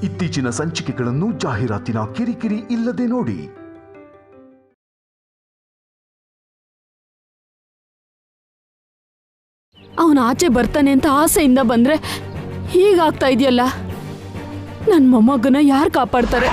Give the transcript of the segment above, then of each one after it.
ಇತ್ತೀಚಿನ ಸಂಚಿಕೆಗಳನ್ನು ಜಾಹೀರಾತಿನ ಕಿರಿಕಿರಿ ಇಲ್ಲದೆ ನೋಡಿ. ಅವನು ಆಚೆ ಬರ್ತಾನೆ ಅಂತ ಆಸೆಯಿಂದ ಬಂದ್ರೆ ಹೀಗಾಗ್ತಾ ಇದೆಯಲ್ಲ. ನನ್ನ ಮೊಮ್ಮಗನ ಯಾರು ಕಾಪಾಡ್ತಾರೆ?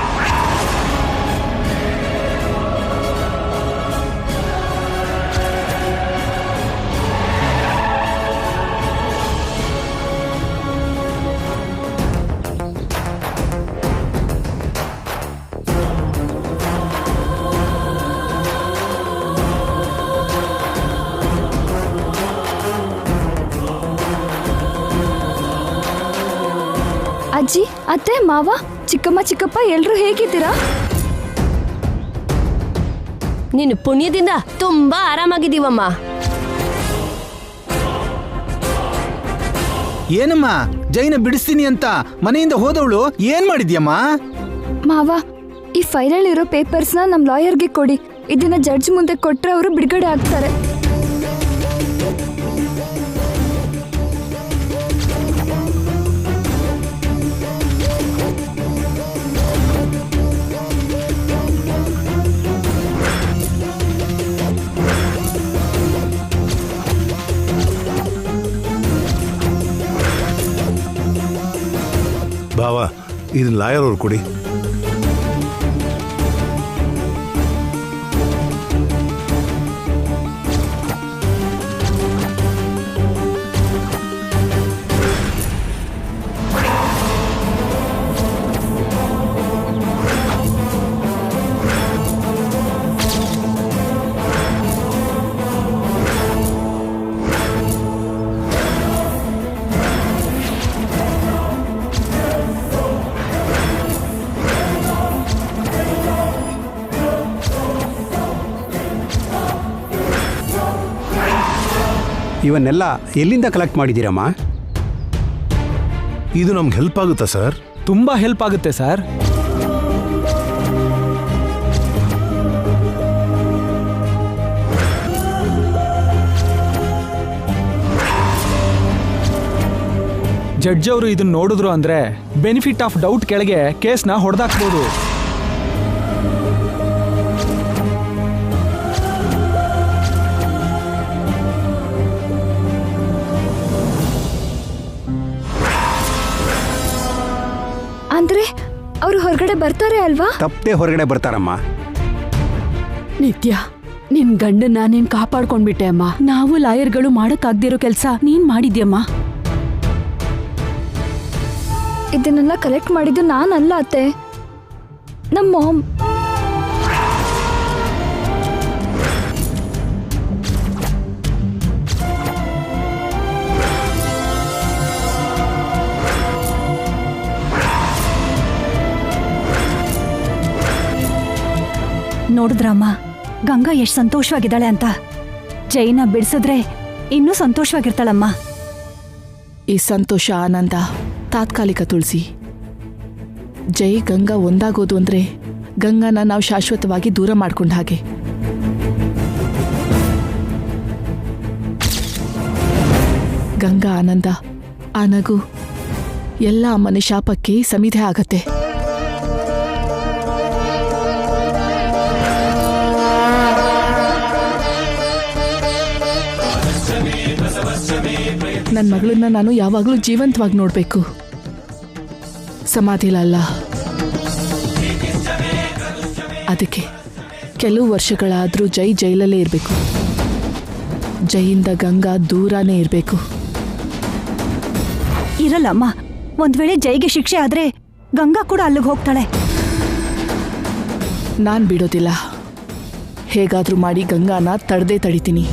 ಅಜ್ಜಿ, ಅತ್ತೆ, ಮಾವ, ಚಿಕ್ಕಮ್ಮ, ಚಿಕ್ಕಪ್ಪ ಎಲ್ರೂ ಹೇಗಿದ್ದೀರಾ? ನೀನು ಪುಣ್ಯದಿಂದ ತುಂಬಾ ಆರಾಮಾಗಿದ್ದೀವಮ್ಮ. ಏನಮ್ಮ, ಜೈನ ಬಿಡಿಸ್ತೀನಿ ಅಂತ ಮನೆಯಿಂದ ಹೋದವಳು ಏನ್ ಮಾಡಿದ್ಯಮ್ಮ? ಮಾವ, ಈ ಫೈಲಲ್ಲಿರೋ ಪೇಪರ್ಸ್ನ ನಮ್ಮ ಲಾಯರ್ಗೆ ಕೊಡಿ. ಇದನ್ನ ಜಡ್ಜ್ ಮುಂದೆ ಕೊಟ್ರೆ ಅವರು ಬಿಡುಗಡೆ ಆಗ್ತಾರೆ. ಬಾವ, ಇದನ್ನ ಲಾಯರ್ ಅವ್ರು ಕೊಡಿ. ಇವನ್ನೆಲ್ಲ ಎಲ್ಲಿಂದ ಕಲೆಕ್ಟ್ ಮಾಡಿದ್ದೀರಮ್ಮ? ಇದು ನಮ್ಗೆ ಹೆಲ್ಪ್ ಆಗುತ್ತಾ ಸರ್? ತುಂಬಾ ಹೆಲ್ಪ್ ಆಗುತ್ತೆ ಸರ್. ಜಡ್ಜ್ ಅವರು ಇದನ್ನ ನೋಡಿದ್ರು ಅಂದ್ರೆ ಬೆನಿಫಿಟ್ ಆಫ್ ಡೌಟ್ ಕೆಳಗೆ ಕೇಸ್ನ ಹೊಡೆದಾಕ್ಬೋದು. ಅಂದ್ರೆ ಅವರು ಹೊರಗಡೆ ಬರ್ತಾರೆ ಅಲ್ವಾ? ತಪ್ಪದೆ ಹೊರಗಡೆ ಬರ್ತಾರಮ್ಮ. ನಿತ್ಯ, ನಿನ್ ಗಂಡನ್ನ ನೀನ್ ಕಾಪಾಡ್ಕೊಂಡ್ಬಿಟ್ಟೆ ಅಮ್ಮ. ನಾವು ಲಾಯರ್ಗಳು ಮಾಡಕ್ಕಾಗ್ದಿರೋ ಕೆಲ್ಸ ನೀನ್ ಮಾಡಿದ್ಯಮ್ಮ. ಇದನ್ನೆಲ್ಲ ಕಲೆಕ್ಟ್ ಮಾಡಿದ್ದು ನಾನಲ್ಲ ಅತ್ತೆ, ನಮ್ಮ ಮಾಮ್. ನೋಡಿದ್ರಮ್ಮ, ಗಂಗಾ ಎಷ್ಟು ಸಂತೋಷವಾಗಿದ್ದಾಳೆ ಅಂತ. ಜೈನ ಬಿಡಿಸಿದ್ರೆ ಇನ್ನೂ ಸಂತೋಷವಾಗಿರ್ತಾಳಮ್ಮ. ಈ ಸಂತೋಷ, ಆನಂದ ತಾತ್ಕಾಲಿಕ ತುಳಸಿ. ಜೈ ಗಂಗಾ ಒಂದಾಗೋದು ಅಂದ್ರೆ ಗಂಗಾನ ನಾವು ಶಾಶ್ವತವಾಗಿ ದೂರ ಮಾಡ್ಕೊಂಡ ಹಾಗೆ. ಗಂಗಾ ಆನಂದ ಆ ನಗು ಎಲ್ಲ ಅಮ್ಮನ ಶಾಪಕ್ಕೆ ಸಮಿಧೆ ಆಗತ್ತೆ. ನನ್ನ ಮಗಳನ್ನ ನಾನು ಯಾವಾಗಲೂ ಜೀವಂತವಾಗಿ ನೋಡಬೇಕು, ಸಮಾಧಿಲಲ್ಲ. ಅದಕ್ಕೆ ಕೆಲವು ವರ್ಷಗಳಾದರೂ ಜೈ ಜೈಲಲ್ಲೇ ಇರಬೇಕು. ಜೈಯಿಂದ ಗಂಗಾ ದೂರನೇ ಇರಬೇಕು. ಇರಲ್ಲಮ್ಮ, ಒಂದ್ ವೇಳೆ ಜೈಗೆ ಶಿಕ್ಷೆ ಆದ್ರೆ ಗಂಗಾ ಕೂಡ ಅಲ್ಲಿಗೆ ಹೋಗ್ತಾಳೆ. ನಾನು ಬಿಡೋದಿಲ್ಲ. ಹೇಗಾದ್ರೂ ಮಾಡಿ ಗಂಗಾನ ತಡಿತೀನಿ.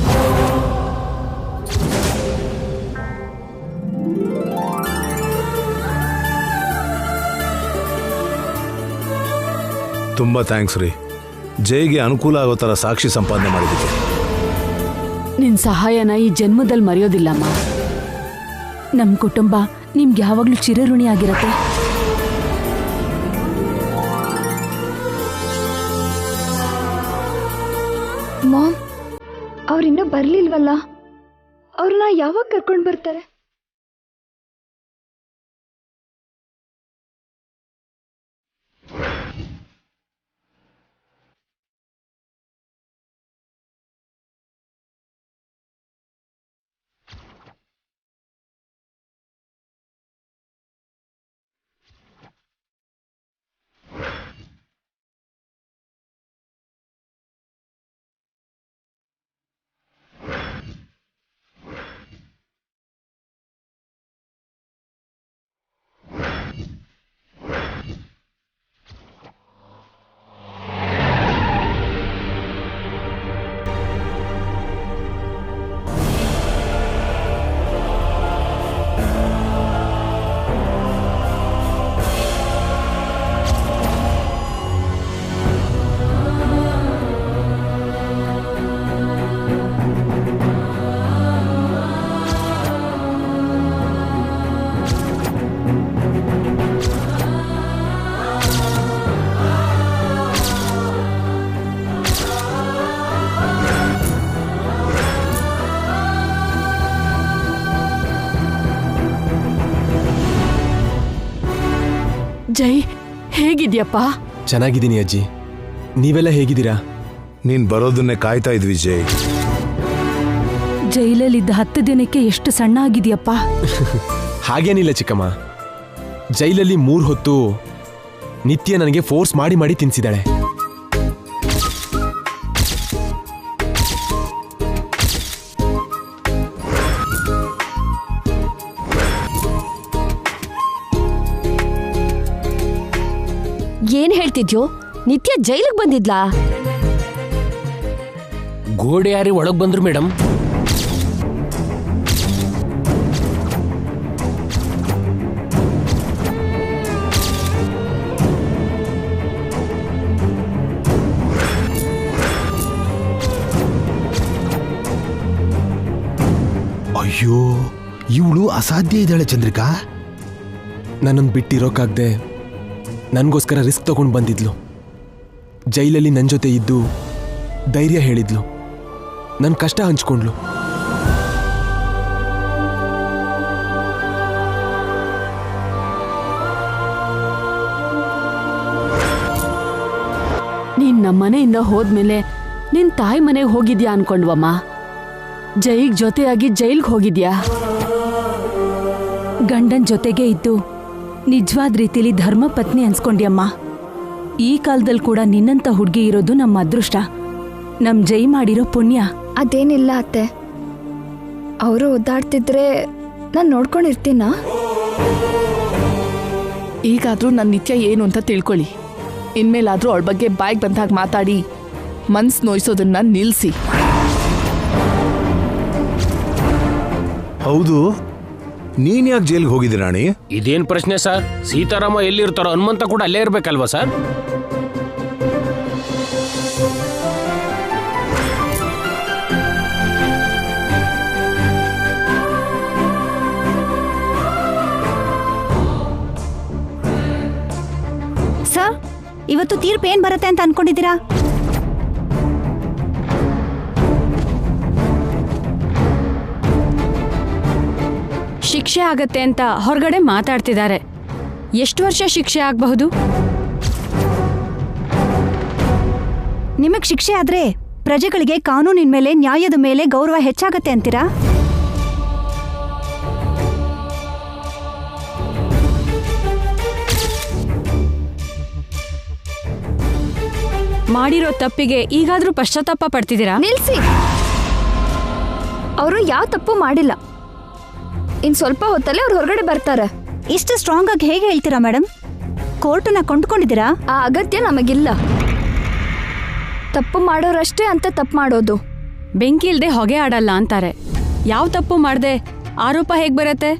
ತುಂಬಾ ಥ್ಯಾಂಕ್ಸ್ ರೀ. ಜೈಗೆ ಅನುಕೂಲ ಆಗೋ ಥರ ಸಾಕ್ಷಿ ಸಂಪಾದನೆ ಮಾಡಿದ್ದಕ್ಕೆ. ನಿನ್ ಸಹಾಯನ ಈ ಜನ್ಮದಲ್ಲಿ ಮರೆಯೋದಿಲ್ಲಮ್ಮ. ನಮ್ ಕುಟುಂಬ ನಿಮ್ಗೆ ಯಾವಾಗ್ಲೂ ಚಿರಋಣಿ ಆಗಿರತ್ತೆ. ಮಾಮ್, ಅವ್ರಿನ್ನೂ ಬರ್ಲಿಲ್ವಲ್ಲ? ಅವ್ರನ್ನ ಯಾವಾಗ ಕರ್ಕೊಂಡು ಬರ್ತಾರೆ? ಜೈ ಹೇಗಿದ್ಯಪ್ಪ? ಚೆನ್ನಾಗಿದ್ದೀನಿ ಅಜ್ಜಿ, ನೀವೆಲ್ಲ ಹೇಗಿದ್ದೀರಾ? ನೀನ್ ಬರೋದನ್ನೇ ಕಾಯ್ತಾ ಇದ್ವಿ ಜೈ. ಜೈಲಲ್ಲಿದ್ದ 10 ದಿನಕ್ಕೆ ಎಷ್ಟು ಸಣ್ಣ ಆಗಿದೆಯಪ್ಪ. ಹಾಗೇನಿಲ್ಲ ಚಿಕ್ಕಮ್ಮ, ಜೈಲಲ್ಲಿ 3 ಹೊತ್ತು ನಿತ್ಯ ನನಗೆ ಫೋರ್ಸ್ ಮಾಡಿ ಮಾಡಿ ತಿನ್ಸಿದಾಳೆ. ಏನ್ ಹೇಳ್ತಿದ್ಯೋ? ನಿತ್ಯ ಜೈಲಿಗೆ ಬಂದಿದ್ಲಾ? ಗೋಡೆ ಯಾರಿ ಒಳಗ್ ಬಂದ್ರು ಮೇಡಮ್. ಅಯ್ಯೋ, ಇವಳು ಅಸಾಧ್ಯ ಇದ್ದಾಳೆ ಚಂದ್ರಿಕಾ. ನನ್ನನ್ನು ಬಿಟ್ಟಿರೋಕ್ಕಾಗ್ದೆ ನನಗೋಸ್ಕರ ರಿಸ್ಕ್ ತಗೊಂಡು ಬಂದಿದ್ಲು. ಜೈಲಲ್ಲಿ ನನ್ನ ಜೊತೆ ಇದ್ದು ಧೈರ್ಯ ಹೇಳಿದ್ಲು, ನನ್ನ ಕಷ್ಟ ಹಂಚ್ಕೊಂಡ್ಲು. ನೀನ್ ನಮ್ಮನೆಯಿಂದ ಹೋದ್ಮೇಲೆ ನಿನ್ ತಾಯಿ ಮನೆಗೆ ಹೋಗಿದ್ಯಾ ಅನ್ಕೊಂಡ್ವಮ್ಮ. ಜೈಗ್ ಜೊತೆಯಾಗಿ ಜೈಲ್ಗೆ ಹೋಗಿದ್ಯಾ? ಗಂಡನ್ ಜೊತೆಗೆ ಇದ್ದು ನಿಜವಾದ ರೀತಿಲಿ ಧರ್ಮಪತ್ನಿ ಅನ್ಸ್ಕೊಂಡ್ಯಮ್ಮ. ಈ ಕಾಲದಲ್ಲಿ ಕೂಡ ನಿನ್ನಂತ ಹುಡುಗಿ ಇರೋದು ನಮ್ಮ ಅದೃಷ್ಟ, ನಮ್ ಜೈ ಮಾಡಿರೋ ಪುಣ್ಯ. ಅದೇನಿಲ್ಲ ಅತ್ತೆ, ಅವರು ಒದ್ದಾಡ್ತಿದ್ರೆ ನಾನು ನೋಡ್ಕೊಂಡಿರ್ತೀನ. ಈಗಾದ್ರೂ ನನ್ನ ನಿತ್ಯ ಏನು ಅಂತ ತಿಳ್ಕೊಳ್ಳಿ. ಇನ್ಮೇಲಾದ್ರೂ ಅವಳ ಬಗ್ಗೆ ಬಾಯ್ಗೆ ಬಂದಾಗ ಮಾತಾಡಿ ಮನ್ಸು ನೋಯಿಸೋದನ್ನ ನಿಲ್ಲಿಸಿ. ಹೌದು, ನೀನ್ ಯಾಕೆ ಜೈಲ್ಗೆ ಹೋಗಿದ್ದೀರ ರಾಣಿ? ಇದೇನ್ ಪ್ರಶ್ನೆ ಸರ್? ಸೀತಾರಾಮ ಎಲ್ಲಿರ್ತಾರೋ ಹನುಮಂತ ಕೂಡ ಅಲ್ಲೇ ಇರ್ಬೇಕಲ್ವಾ ಸರ್? ಸರ್, ಇವತ್ತು ತೀರ್ಪು ಏನ್ ಬರುತ್ತೆ ಅಂತ ಅನ್ಕೊಂಡಿದ್ದೀರಾ? ಶಿಕ್ಷೆ ಆಗತ್ತೆ ಅಂತ ಹೊರಗಡೆ ಮಾತಾಡ್ತಿದ್ದಾರೆ. ಎಷ್ಟು ವರ್ಷ ಶಿಕ್ಷೆ ಆಗಬಹುದು? ನಿಮಗ್ ಶಿಕ್ಷೆ ಆದ್ರೆ ಪ್ರಜೆಗಳಿಗೆ ಕಾನೂನಿನ ಮೇಲೆ, ನ್ಯಾಯದ ಮೇಲೆ ಗೌರವ ಹೆಚ್ಚಾಗತ್ತೆ ಅಂತೀರಾ? ಮಾಡಿರೋ ತಪ್ಪಿಗೆ ಈಗಾದ್ರೂ ಪಶ್ಚಾತ್ತಾಪ ಪಡ್ತಿದ್ದೀರಾ? ನಿಲ್ಸಿ, ಅವರು ಯಾವ ತಪ್ಪು ಮಾಡಿಲ್ಲ. ಇನ್ ಸ್ವಲ್ಪ ಹೊತ್ತಲ್ಲೇ ಅವ್ರು ಹೊರಗಡೆ ಬರ್ತಾರೆ. ಇಷ್ಟು ಸ್ಟ್ರಾಂಗ್ ಆಗಿ ಹೇಗೆ ಹೇಳ್ತೀರಾ ಮೇಡಮ್? ಕೋರ್ಟನ್ನ ಕೊಂಡ್ಕೊಂಡಿದ್ದೀರಾ? ಆ ಅಗತ್ಯ ನಮಗಿಲ್ಲ. ತಪ್ಪು ಮಾಡೋರಷ್ಟೇ ಅಂತ ತಪ್ಪು ಮಾಡೋದು. ಬೆಂಕಿ ಇಲ್ದೆ ಹೊಗೆ ಆಡಲ್ಲ ಅಂತಾರೆ. ಯಾವ ತಪ್ಪು ಮಾಡ್ದೆ ಆರೋಪ ಹೇಗ್ ಬರತ್ತೆ?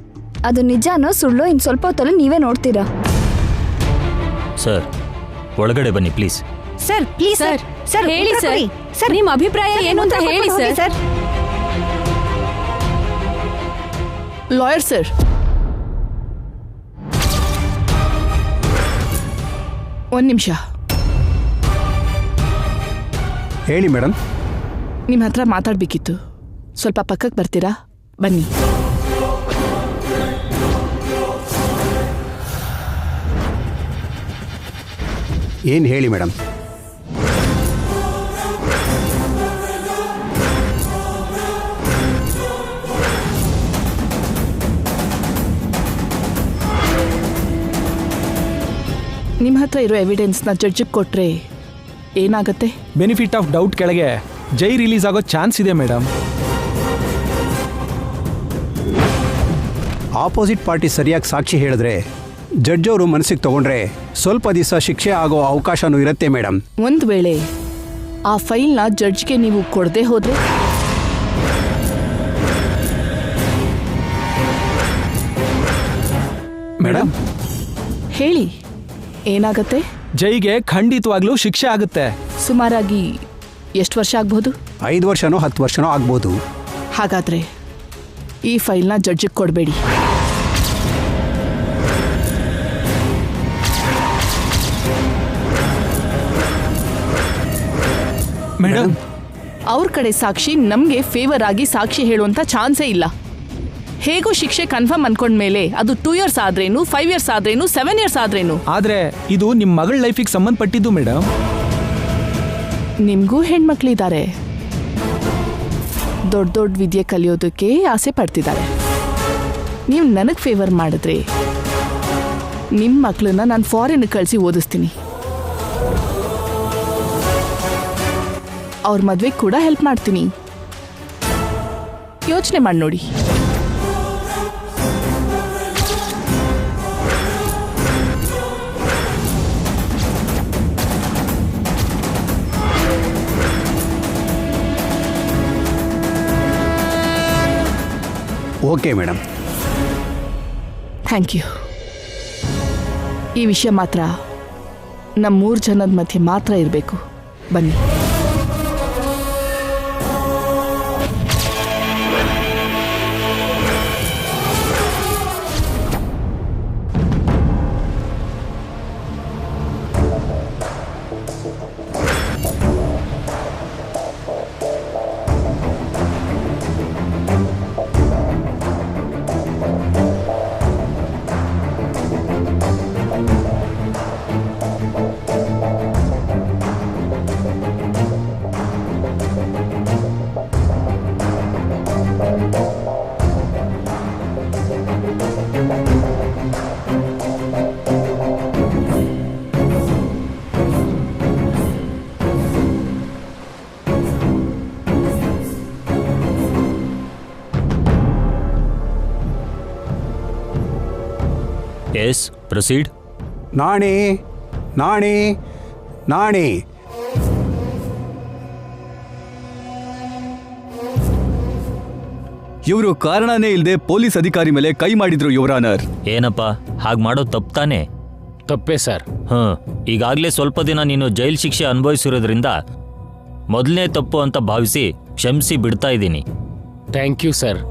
ಅದು ನಿಜಾನೋ ಸುಳ್ಳೋ ಇನ್ ಸ್ವಲ್ಪ ಹೊತ್ತಲ್ಲಿ ನೀವೇ ನೋಡ್ತೀರಾ. ಸರ್, ಒಳಗಡೆ ಬನ್ನಿ please. Sir please sir. Sir ಹೇಳಿ ಸರ್. ಸರ್, ನಿಮ್ಮ ಅಭಿಪ್ರಾಯ ಏನು ಅಂತ ಹೇಳಿ ಸರ್. ಲಾಯರ್ ಸರ್, ಒಂದು ನಿಮಿಷ. ಹೇಳಿ ಮೇಡಮ್. ನಿಮ್ಮ ಹತ್ರ ಮಾತಾಡಬೇಕಿತ್ತು, ಸ್ವಲ್ಪ ಪಕ್ಕಕ್ಕೆ ಬರ್ತೀರಾ? ಬನ್ನಿ. ಏನು ಹೇಳಿ ಮೇಡಮ್? ನಿಮ್ಮ ಹತ್ರ ಇರೋ ಎವಿಡೆನ್ಸ್ನ ಜಡ್ಜಿಗೆ ಕೊಟ್ರೆ ಏನಾಗುತ್ತೆ? ಬೆನಿಫಿಟ್ ಆಫ್ ಡೌಟ್ ಕೆಳಗೆ ಜೈ ರಿಲೀಸ್ ಆಗೋ ಚಾನ್ಸ್ ಇದೆ ಮೇಡಮ್. ಆಪೋಸಿಟ್ ಪಾರ್ಟಿ ಸರಿಯಾಗಿ ಸಾಕ್ಷಿ ಹೇಳಿದ್ರೆ ಜಡ್ಜ್ ಅವರು ಮನಸ್ಸಿಗೆ ತಗೊಂಡ್ರೆ ಸ್ವಲ್ಪ ದಿವಸ ಶಿಕ್ಷೆ ಆಗೋ ಅವಕಾಶನೂ ಇರುತ್ತೆ ಮೇಡಮ್. ಒಂದು ವೇಳೆ ಆ ಫೈಲ್ನ ಜಡ್ಜ್ಗೆ ನೀವು ಕೊಡದೆ ಹೋದ್ರೆ? ಮೇಡಮ್ ಹೇಳಿ, ಏನಾಗತ್ತೆ? ಜೈಗೆ ಖಂಡಿತವಾಗ್ಲೂ ಶಿಕ್ಷೆ ಆಗುತ್ತೆ. ಸುಮಾರಾಗಿ ಎಷ್ಟು ವರ್ಷ ಆಗ್ಬೋದು? 5 ವರ್ಷನೋ 10 ವರ್ಷನೋ ಆಗ್ಬೋದು. ಹಾಗಾದ್ರೆ ಈ ಫೈಲ್ನ ಜಡ್ಜಿಗೆ ಕೊಡಬೇಡಿ. ಮೇಡಮ್, ಅವ್ರ ಕಡೆ ಸಾಕ್ಷಿ ನಮಗೆ ಫೇವರ್ ಆಗಿ ಸಾಕ್ಷಿ ಹೇಳುವಂತ ಚಾನ್ಸೇ ಇಲ್ಲ. ಹೇಗೂ ಶಿಕ್ಷೆ ಕನ್ಫರ್ಮ್ ಅನ್ಕೊಂಡ್ಮೇಲೆ ಅದು 2 ಇಯರ್ಸ್ ಆದ್ರೇನು, 5 ಇಯರ್ಸ್ ಆದ್ರೇನು, 7 ಇಯರ್ಸ್ ಆದ್ರೇನು. ಆದ್ರೆ ಇದು ನಿಮ್ಮ ಮಗಳ ಲೈಫಿಗೆ ಸಂಬಂಧಪಟ್ಟಿದ್ದು ಮೇಡಮ್. ನಿಮ್ಗೂ ಹೆಣ್ಮಕ್ಳಿದ್ದಾರೆ, ದೊಡ್ಡ ದೊಡ್ಡ ವಿದ್ಯೆ ಕಲಿಯೋದಕ್ಕೆ ಆಸೆ ಪಡ್ತಿದ್ದಾರೆ. ನೀವು ನನಗೆ ಫೇವರ್ ಮಾಡಿದ್ರೆ ನಿಮ್ಮ ಮಕ್ಕಳನ್ನ ನಾನು ಫಾರಿನ್ ಕಳಿಸಿ ಓದಿಸ್ತೀನಿ. ಅವ್ರ ಮದ್ವೆಗೆ ಕೂಡ ಹೆಲ್ಪ್ ಮಾಡ್ತೀನಿ. ಯೋಚನೆ ಮಾಡಿ ನೋಡಿ. Okay madam. Thank you. ಈ ವಿಷಯ ಮಾತ್ರ ನಮ್ಮ 3 ಜನದ ಮಧ್ಯೆ ಮಾತ್ರ ಇರಬೇಕು. ಬನ್ನಿ. Yes, proceed. ನಾಣಿ ನಾಣಿ ನಾಣಿ. ಇವರು ಕಾರಣನೇ ಇಲ್ಲದೆ ಪೊಲೀಸ್ ಅಧಿಕಾರಿ ಮೇಲೆ ಕೈ ಮಾಡಿದ್ರು ಯುವರಾನರ್. ಏನಪ್ಪ, ಹಾಗೆ ಮಾಡೋದು ತಪ್ಪು ತಾನೆ? ತಪ್ಪೇ ಸರ್. ಈಗಾಗಲೇ ಸ್ವಲ್ಪ ದಿನ ನೀನು ಜೈಲ್ ಶಿಕ್ಷೆ ಅನುಭವಿಸಿರೋದ್ರಿಂದ ಮೊದಲನೇ ತಪ್ಪು ಅಂತ ಭಾವಿಸಿ ಕ್ಷಮಿಸಿ ಬಿಡ್ತಾ ಇದ್ದೀನಿ. Thank you sir.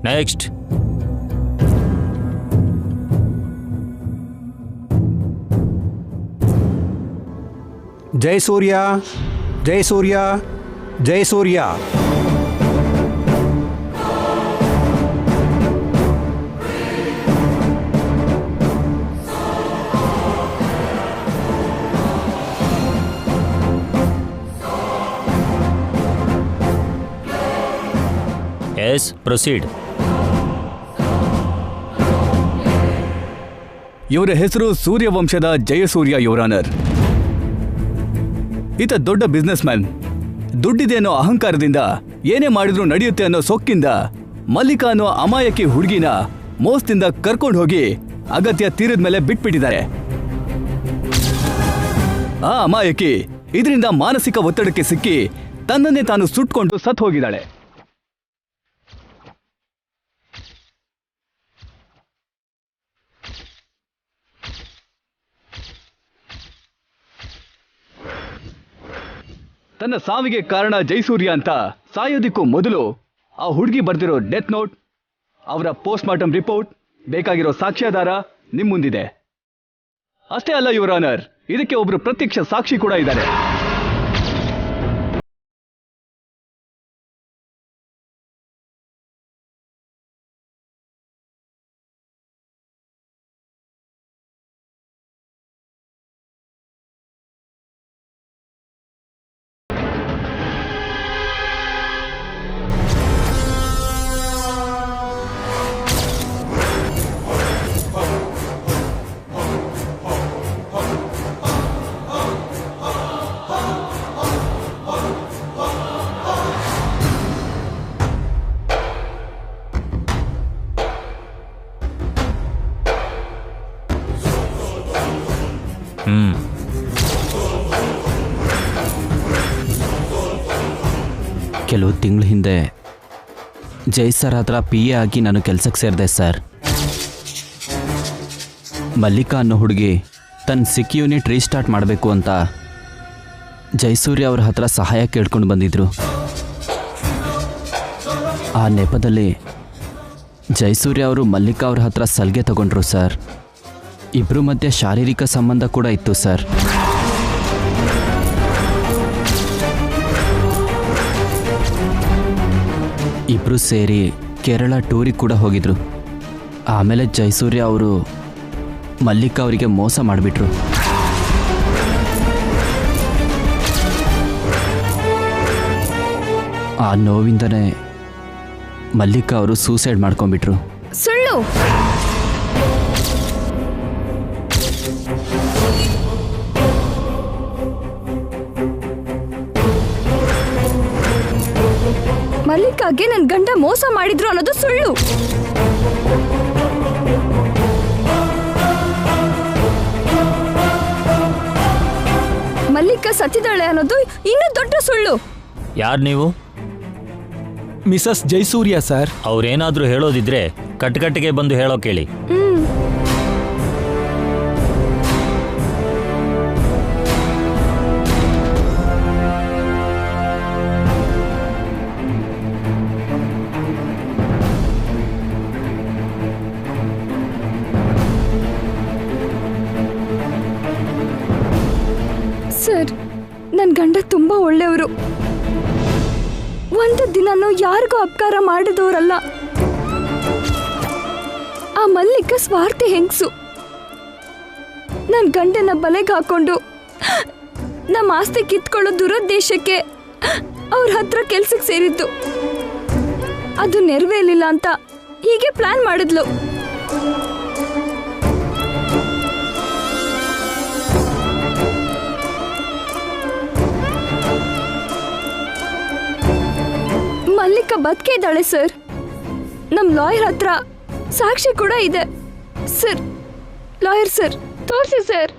Next. Jai Surya, Jai Surya, Jai Surya. Yes, proceed. ಇವರ ಹೆಸರು ಸೂರ್ಯವಂಶದ ಜಯಸೂರ್ಯ ಯುವರಾನರ್. ಈತ ದೊಡ್ಡ ಬಿಸ್ನೆಸ್ ಮ್ಯಾನ್. ದುಡ್ಡಿದೆ ಅನ್ನೋ ಅಹಂಕಾರದಿಂದ ಏನೇ ಮಾಡಿದ್ರೂ ನಡೆಯುತ್ತೆ ಅನ್ನೋ ಸೊಕ್ಕಿಂದ ಮಲ್ಲಿಕಾ ಅನ್ನೋ ಅಮಾಯಕಿ ಹುಡುಗಿನ ಮೋಸದಿಂದ ಕರ್ಕೊಂಡು ಹೋಗಿ ಅಗತ್ಯ ತೀರದ ಮೇಲೆ ಬಿಟ್ಬಿಟ್ಟಿದ್ದಾರೆ. ಆ ಅಮಾಯಕಿ ಇದರಿಂದ ಮಾನಸಿಕ ಒತ್ತಡಕ್ಕೆ ಸಿಕ್ಕಿ ತನ್ನನ್ನೇ ತಾನು ಸುಟ್ಕೊಂಡು ಸತ್ತು ಹೋಗಿದ್ದಾಳೆ. ತನ್ನ ಸಾವಿಗೆ ಕಾರಣ ಜೈಸೂರ್ಯ ಅಂತ ಸಾಯೋದಕ್ಕೂ ಮೊದಲು ಆ ಹುಡುಗಿ ಬರ್ದಿರೋ ಡೆತ್ ನೋಟ್, ಅವರ ಪೋಸ್ಟ್ ಮಾರ್ಟಮ್ ರಿಪೋರ್ಟ್, ಬೇಕಾಗಿರೋ ಸಾಕ್ಷ್ಯಾಧಾರ ನಿಮ್ಮ ಮುಂದಿದೆ. ಅಷ್ಟೇ ಅಲ್ಲ ಯುವರ್ ಆನರ್, ಇದಕ್ಕೆ ಒಬ್ರು ಪ್ರತ್ಯಕ್ಷ ಸಾಕ್ಷಿ ಕೂಡ ಇದ್ದಾರೆ. ಕೆಲವು ತಿಂಗಳ ಹಿಂದೆ ಜೈ ಸರ್ ಹತ್ರ PA ಆಗಿ ನಾನು ಕೆಲಸಕ್ಕೆ ಸೇರಿದೆ ಸರ್. ಮಲ್ಲಿಕಾ ಅನ್ನೋ ಹುಡುಗಿ ತನ್ನ ಸಿಕ್ ಯೂನಿಟ್ ರೀಸ್ಟಾರ್ಟ್ ಮಾಡಬೇಕು ಅಂತ ಜೈಸೂರ್ಯ ಅವ್ರ ಹತ್ರ ಸಹಾಯ ಕೇಳ್ಕೊಂಡು ಬಂದಿದ್ರು. ಆ ನೆಪದಲ್ಲಿ ಜೈಸೂರ್ಯ ಅವರು ಮಲ್ಲಿಕಾ ಅವ್ರ ಹತ್ರ ಸಲಿಗೆ ತಗೊಂಡ್ರು ಸರ್. ಇಬ್ಬರ ಮಧ್ಯೆ ಶಾರೀರಿಕ ಸಂಬಂಧ ಕೂಡ ಇತ್ತು ಸರ್. ಇಬ್ಬರು ಸೇರಿ ಕೇರಳ ಟೂರಿಗೆ ಕೂಡ ಹೋಗಿದ್ರು. ಆಮೇಲೆ ಜಯಸೂರ್ಯ ಅವರು ಮಲ್ಲಿಕಾ ಅವರಿಗೆ ಮೋಸ ಮಾಡಿಬಿಟ್ರು. ಆ ನೋವಿಂದನೇ ಮಲ್ಲಿಕಾ ಅವರು ಸೂಸೈಡ್ ಮಾಡ್ಕೊಂಡ್ಬಿಟ್ರು. ಸುಳ್ಳು. ಮಲ್ಲಿಕಾಗೆ ನನ್ನ ಗಂಡ ಮೋಸ ಮಾಡಿದ್ರು ಅನ್ನೋದು ಸುಳ್ಳು. ಮಲ್ಲಿಕಾ ಸತ್ತಿದ್ದಾಳೆ ಅನ್ನೋದು ಇನ್ನೂ ದೊಡ್ಡ ಸುಳ್ಳು. ಯಾರು ನೀವು? Mrs Jayasurya sir. ಅವ್ರೇನಾದ್ರೂ ಹೇಳೋದಿದ್ರೆ ಕಟ್ಕಟ್ಟಿಗೆ ಬಂದು ಹೇಳೋ ಕೇಳಿ. ಸರ್, ನನ್ನ ಗಂಡ ತುಂಬಾ ಒಳ್ಳೆಯವರು. ಒಂದು ದಿನನೂ ಯಾರಿಗೂ ಅಪಕಾರ ಮಾಡಿದವರಲ್ಲ. ಆ ಮಲ್ಲಿಕ ಸ್ವಾರ್ಥಿ ಹೆಂಗಸು. ನನ್ನ ಗಂಡನ ಬಲೆಗೆ ಹಾಕೊಂಡು ನಮ್ಮ ಆಸ್ತಿ ಕಿತ್ಕೊಳ್ಳೋ ದುರುದ್ದೇಶಕ್ಕೆ ಅವ್ರ ಹತ್ರ ಕೆಲ್ಸಕ್ಕೆ ಸೇರಿದ್ದು. ಅದು ನೆರವೇರಲಿಲ್ಲ ಅಂತ ಹೀಗೆ ಪ್ಲಾನ್ ಮಾಡಿದ್ಲು. ಮಲ್ಲಿಕಾ ಬದುಕೇ ಇದ್ದಾಳೆ ಸರ್. ನಮ್ಮ ಲಾಯರ್ ಹತ್ರ ಸಾಕ್ಷಿ ಕೂಡ ಇದೆ ಸರ್. ಲಾಯರ್ ಸರ್, ತೋರಿಸಿ ಸರ್.